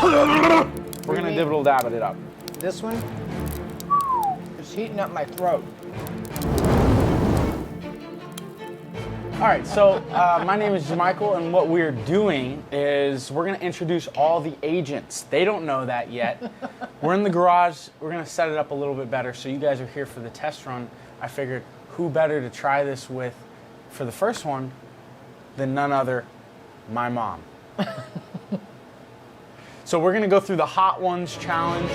We're gonna dibble dabble it up. This one is heating up my throat. All right, so my name is Michael, and what we're doing is we're gonna introduce all the agents. They don't know that yet. We're in the garage. We're gonna set it up a little bit better. So you guys are here for the test run. I figured who better to try this with for the first one than none other, my mom. So we're gonna go through the Hot Ones challenge.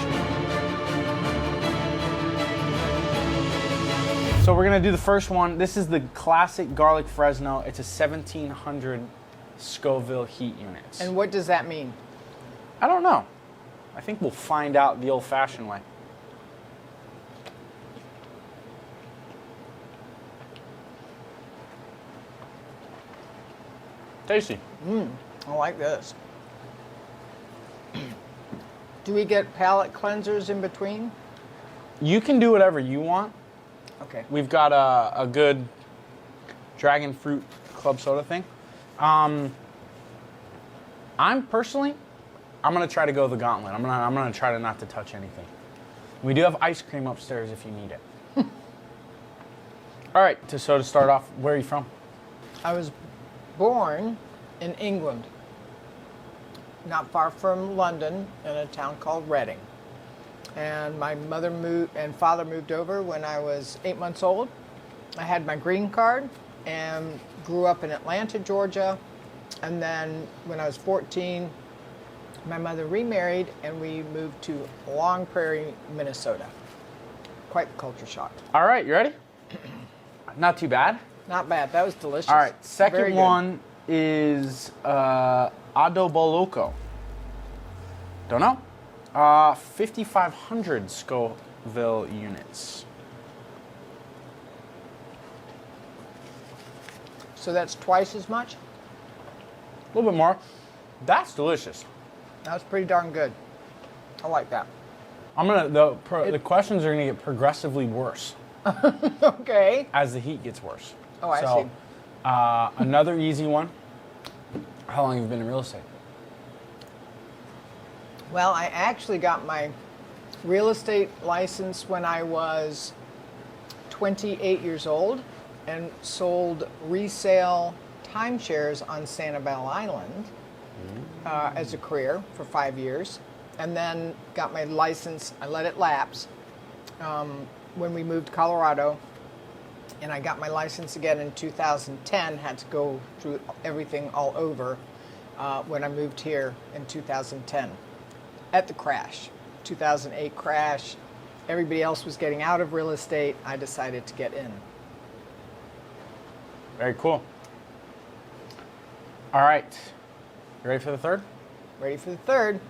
So we're gonna do the first one. This is the classic garlic Fresno. It's a 1700 Scoville heat units. And what does that mean? I don't know. I think we'll find out the old-fashioned way. Tasty. I like this. Do we get palate cleansers in between? You can do whatever you want. Okay. We've got a good dragon fruit club soda thing. I'm gonna try to go the gauntlet. I'm gonna try to not to touch anything. We do have ice cream upstairs if you need it. All right, so to start off, where are you from? I was born in England, not far from London, in a town called Reading. And my mother and father moved over when I was 8 months old. I had my green card and grew up in Atlanta, Georgia. And then when I was 14, my mother remarried and we moved to Long Prairie, Minnesota. Quite culture shock. All right, you ready? Not too bad. Not bad. That was delicious. All right, Very second good. one is Adobo Loco. Don't know. 5,500 Scoville units. So that's twice as much? A little bit more. That's delicious. That's pretty darn good. I like that. The questions are gonna get progressively worse Okay. as the heat gets worse. Oh, I see. Another easy one. How long have you been in real estate? Well, I actually got my real estate license when I was 28 years old and sold resale timeshares on Sanibel Island as a career for 5 years. And then got my license, I let it lapse when we moved to Colorado. And I got my license again in 2010, had to go through everything all over when I moved here in 2010. At the crash, 2008 crash, everybody else was getting out of real estate. I decided to get in. Very cool. All right, you ready for the third? Ready for the third.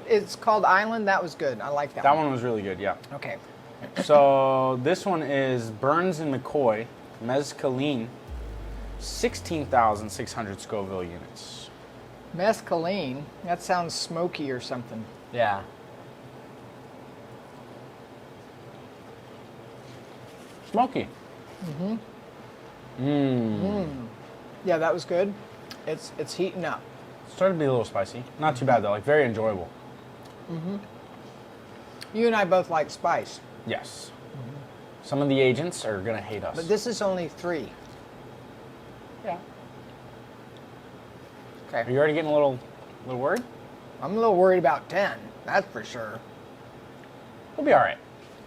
It's called Island. That was good. I like that That one. one was really good, yeah. Okay. So this one is Burns and McCoy, Mezcaline, 16,600 Scoville units. Mescaline. That sounds smoky or something. Yeah. Smoky. Yeah, that was good. It's heating up. Started to be a little spicy. Not too bad though, like very enjoyable. You and I both like spice, Yes. Some of the agents are gonna hate us. but this is only 3. Yeah. Are Okay. you already getting a little worried? I'm a little worried about 10. That's for sure. We'll be all right.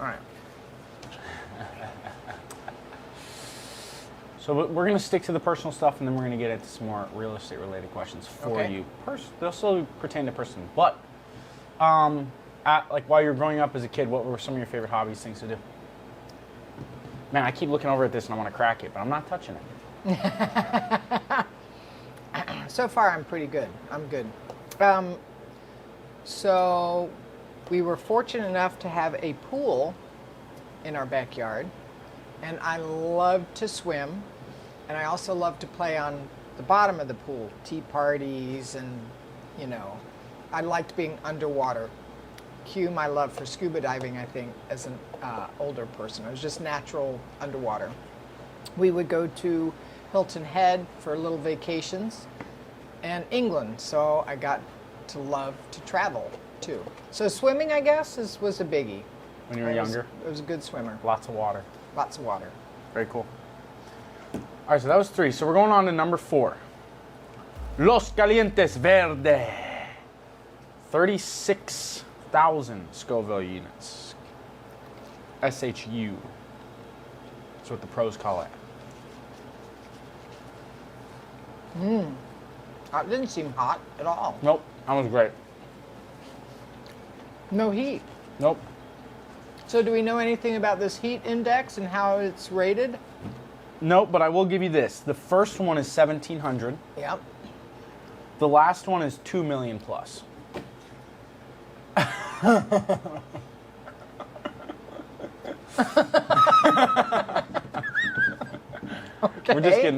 All right. So we're going to stick to the personal stuff, and then we're going to get into some more real estate related questions for Okay. you. They'll still pertain to person, but like while you're growing up as a kid, what were some of your favorite hobbies, things to do? Man, I keep looking over at this and I want to crack it, but I'm not touching it. So far, I'm pretty good. I'm good. So we were fortunate enough to have a pool in our backyard, and I loved to swim, and I also loved to play on the bottom of the pool, tea parties, and I liked being underwater. Cue my love for scuba diving, I think, as an older person. It was just natural underwater. We would go to Hilton Head for little vacations and England. So I got to love to travel too. So swimming, I guess, was a biggie. When you were younger? I was a good swimmer. Lots of water. Lots of water. Very cool. All right, so that was 3. So we're going on to number 4. Los Calientes Verde. 36,000 Scoville units. SHU. That's what the pros call it. That didn't seem hot at all. Nope, that was great. No heat. Nope. So do we know anything about this heat index and how it's rated? Nope, but I will give you this. The first one is 1,700. Yep. The last one is 2 million plus. Okay.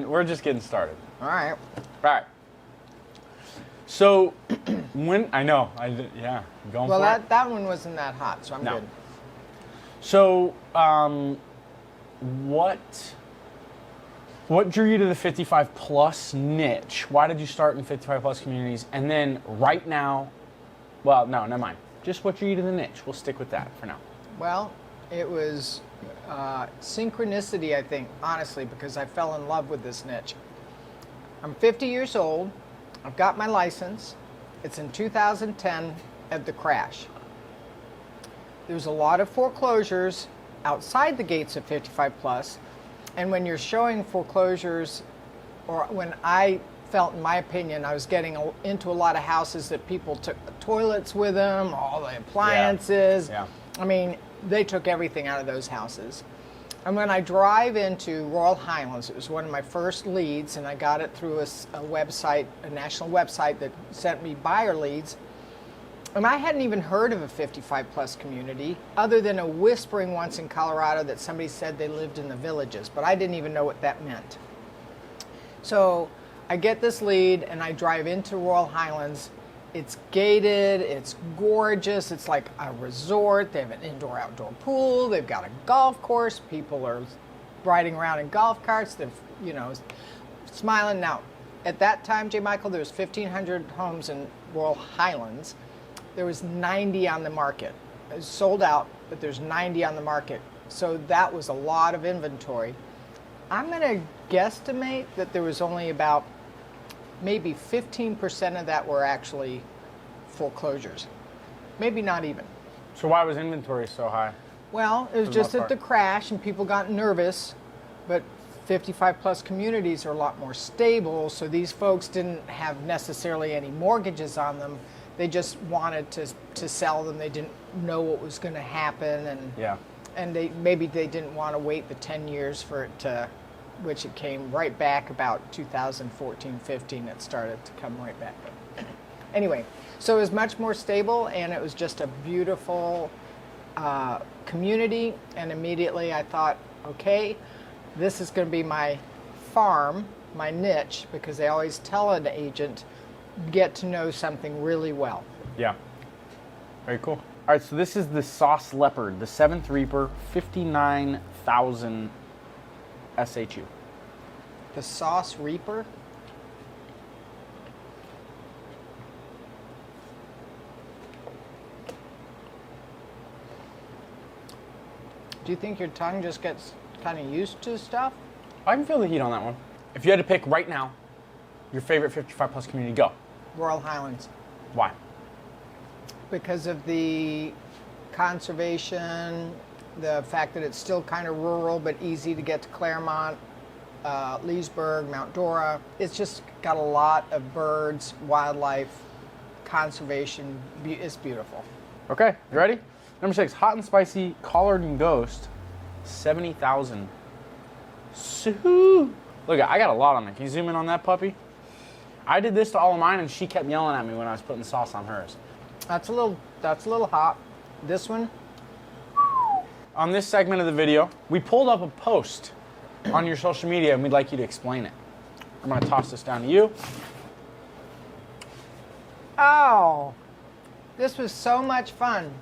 We're just getting started. All right. All right. So when I know, going Well, for it. that one wasn't that hot, so I'm No. good. So what drew you to the 55 plus niche? Why did you start in 55 plus communities? And then right now, well, no, never mind. Just what drew you to the niche? We'll stick with that for now. Well, it was synchronicity, I think, honestly, because I fell in love with this niche. I'm 50 years old. I've got my license. It's in 2010 at the crash. There's a lot of foreclosures outside the gates of 55 plus. And when you're showing foreclosures, or when I felt, in my opinion, I was getting into a lot of houses that people took the toilets with them, all the appliances. Yeah. I mean, they took everything out of those houses. And when I drive into Royal Highlands, it was one of my first leads, and I got it through a website, a national website that sent me buyer leads. And I hadn't even heard of a 55 plus community, other than a whispering once in Colorado that somebody said they lived in the villages, but I didn't even know what that meant. So I get this lead and I drive into Royal Highlands. It's gated, it's gorgeous, it's like a resort. They have an indoor-outdoor pool, they've got a golf course, people are riding around in golf carts, they're, smiling. Now, at that time, J. Michael, there was 1,500 homes in Royal Highlands. There was 90 on the market. It was sold out, but there's 90 on the market. So that was a lot of inventory. I'm going to guesstimate that there was only about maybe 15% of that were actually foreclosures. Maybe not even. So why was inventory so high? Well, it was For the just most at the part. crash and people got nervous, but 55 plus communities are a lot more stable, so these folks didn't have necessarily any mortgages on them. They just wanted to sell them. They didn't know what was going to happen, and maybe they didn't want to wait the 10 years for it to, which it came right back about 2014, 15. It started to come right back. Anyway, so it was much more stable, and it was just a beautiful community. And immediately I thought, okay, this is going to be my farm, my niche, because they always tell an agent, get to know something really well. Yeah. Very cool. All right, so this is the Sauce Leopard, the 7th Reaper, 59,000 SHU. The Sauce Reaper? Do you think your tongue just gets kind of used to stuff? I can feel the heat on that one. If you had to pick right now, your favorite 55 plus community, go. Royal Highlands. Why? Because of the conservation, the fact that it's still kind of rural but easy to get to Claremont, Leesburg, Mount Dora. It's just got a lot of birds, wildlife, conservation. It's beautiful. Okay, you ready? Number 6, Hot and Spicy Collard and Ghost, 70,000. Look, I got a lot on it. Can you zoom in on that puppy? I did this to all of mine, and she kept yelling at me when I was putting the sauce on hers. That's a little hot. This one? On this segment of the video, we pulled up a post on your social media, and we'd like you to explain it. I'm going to toss this down to you. Oh, this was so much fun.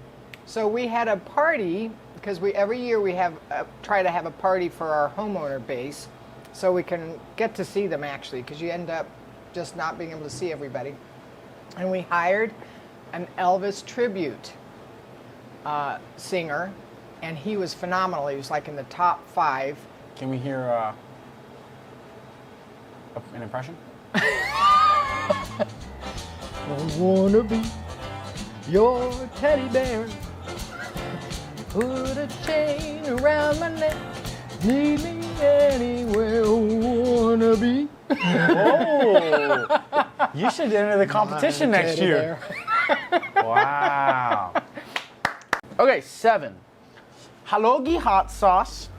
So we had a party, because every year we have try to have a party for our homeowner base, so we can get to see them actually, because you end up just not being able to see everybody. and we hired an Elvis tribute singer, and he was phenomenal. He was like in the top 5. Can we hear an impression? I wanna be your teddy bear. Put a chain around my neck. Need me anywhere. Wanna be. Oh, you should enter the competition next year. Wow. Okay, 7. Halogi hot sauce.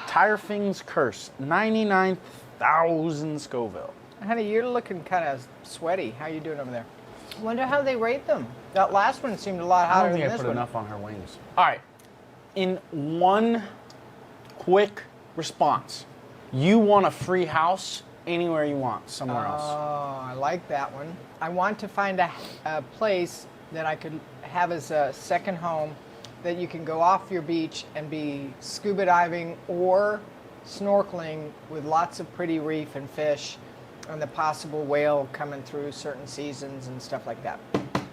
Tire Things Curse, 99,000 Scoville. Honey, you're looking kind of sweaty. How you doing over there? Wonder how they rate them. That last one seemed a lot I hotter don't think than I this put one. enough on her wings. All right, in one quick response, you want a free house anywhere you want, somewhere else. Oh, I like that one. I want to find a place that I could have as a second home that you can go off your beach and be scuba diving or snorkeling with lots of pretty reef and fish and the possible whale coming through certain seasons and stuff like that.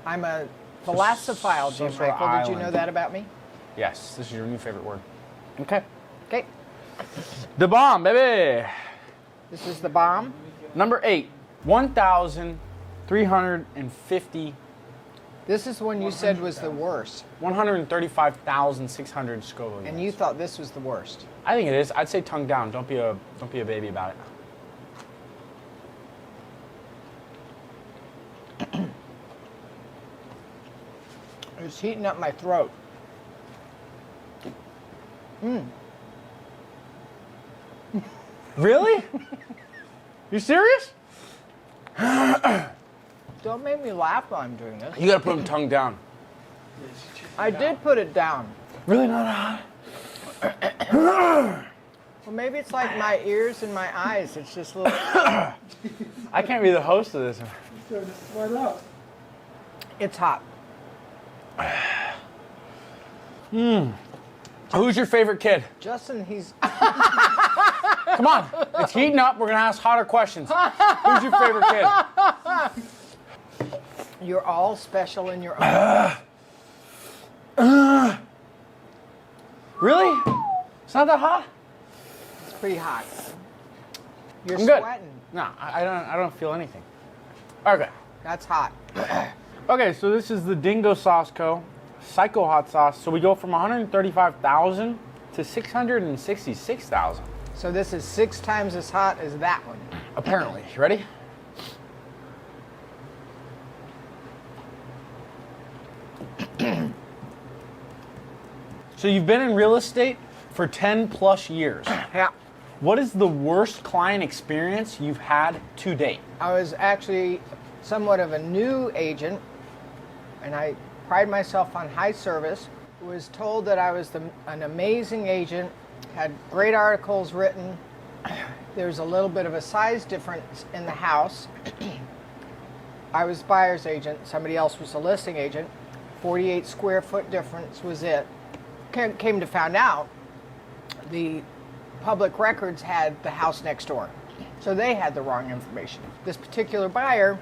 I'm a thalassophile, some Jim sort of Michael. Did you know island. that about me? Yes, this is your new favorite word. Okay. Okay, The bomb, baby. this is the bomb. Number 8, 1,350, This is the one you said was the worst, 135,600 Scoville units. and you thought this was the worst. I think it is. I'd say tongue down. Don't be a baby about it. It's heating up my throat. Really? You serious? Don't make me laugh while I'm doing this. You gotta put them tongue down. I did put it down. Really not hot? Well, maybe it's like my ears and my eyes. It's just a little. I can't be the host of this. It's hot. Who's your favorite kid? Justin, he's. Come on, it's heating up. We're gonna ask hotter questions. Who's your favorite kid? You're all special in your own. Really? It's not that hot. It's pretty hot. You're I'm good. sweating. No, I don't feel anything. Okay. That's hot. Okay, so this is the Dingo Sauce Co. Psycho Hot Sauce. So we go from 135,000 to 666,000. So this is 6 times as hot as that one. Apparently. You ready? So you've been in real estate for 10 plus years. Yeah. What is the worst client experience you've had to date? I was actually somewhat of a new agent, and I pride myself on high service. Was told that I was an amazing agent, had great articles written. There's a little bit of a size difference in the house. I was buyer's agent, somebody else was a listing agent. 48 square foot difference was it. Came to find out, the public records had the house next door. So they had the wrong information. This particular buyer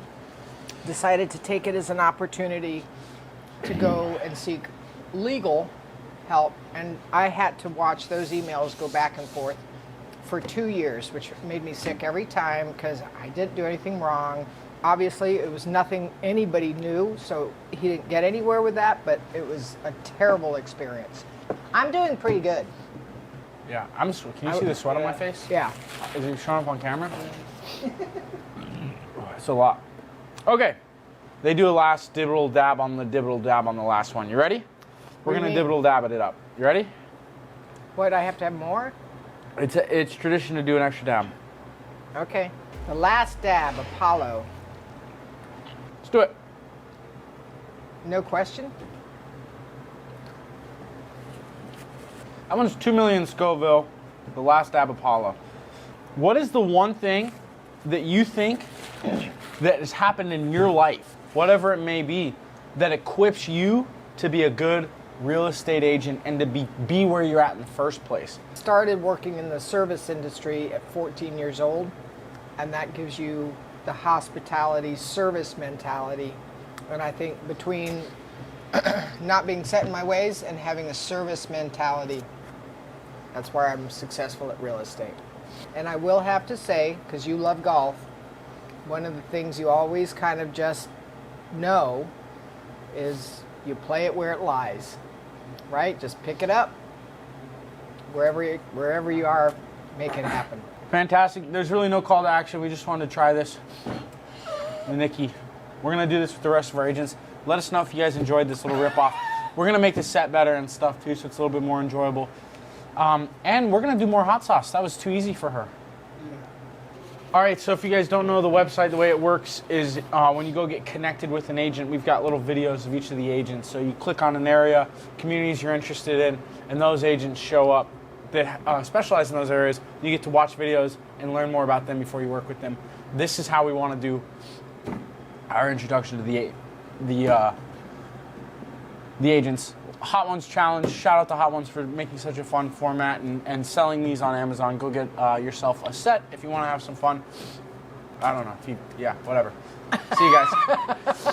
decided to take it as an opportunity to go and seek legal help, and I had to watch those emails go back and forth for 2 years, which made me sick every time because I didn't do anything wrong. Obviously, it was nothing anybody knew, so he didn't get anywhere with that, but it was a terrible experience. I'm doing pretty good. Yeah, can you see the sweat on my face? Yeah. Is it showing up on camera? It's a lot. Okay, they do a last dibble dab on the last one. You ready? We're What do gonna you mean? dibble dab it up. You ready? What, I have to have more? It's tradition to do an extra dab. Okay. The last dab, Apollo. Let's do it. No question? That one's 2 million Scoville. The last dab Apollo. What is the one thing that you think that has happened in your life, whatever it may be, that equips you to be a good real estate agent and to be where you're at in the first place? Started working in the service industry at 14 years old, and that gives you the hospitality service mentality. And I think between not being set in my ways and having a service mentality, that's where I'm successful at real estate. And I will have to say, because you love golf, one of the things you always kind of just know is you play it where it lies, right? Just pick it up, wherever you are, make it happen. Fantastic. There's really no call to action. We just wanted to try this. And Nicky, we're going to do this with the rest of our agents. Let us know if you guys enjoyed this little ripoff. We're going to make the set better and stuff too, so it's a little bit more enjoyable. And we're going to do more hot sauce. That was too easy for her. All right, so if you guys don't know the website, the way it works is when you go get connected with an agent, we've got little videos of each of the agents. So you click on an area, communities you're interested in, and those agents show up that specialize in those areas. You get to watch videos and learn more about them before you work with them. This is how we want to do our introduction to the agents. Hot Ones Challenge. Shout out to Hot Ones for making such a fun format and selling these on Amazon. Go get yourself a set if you want to have some fun. I don't know. Yeah, whatever. See you guys.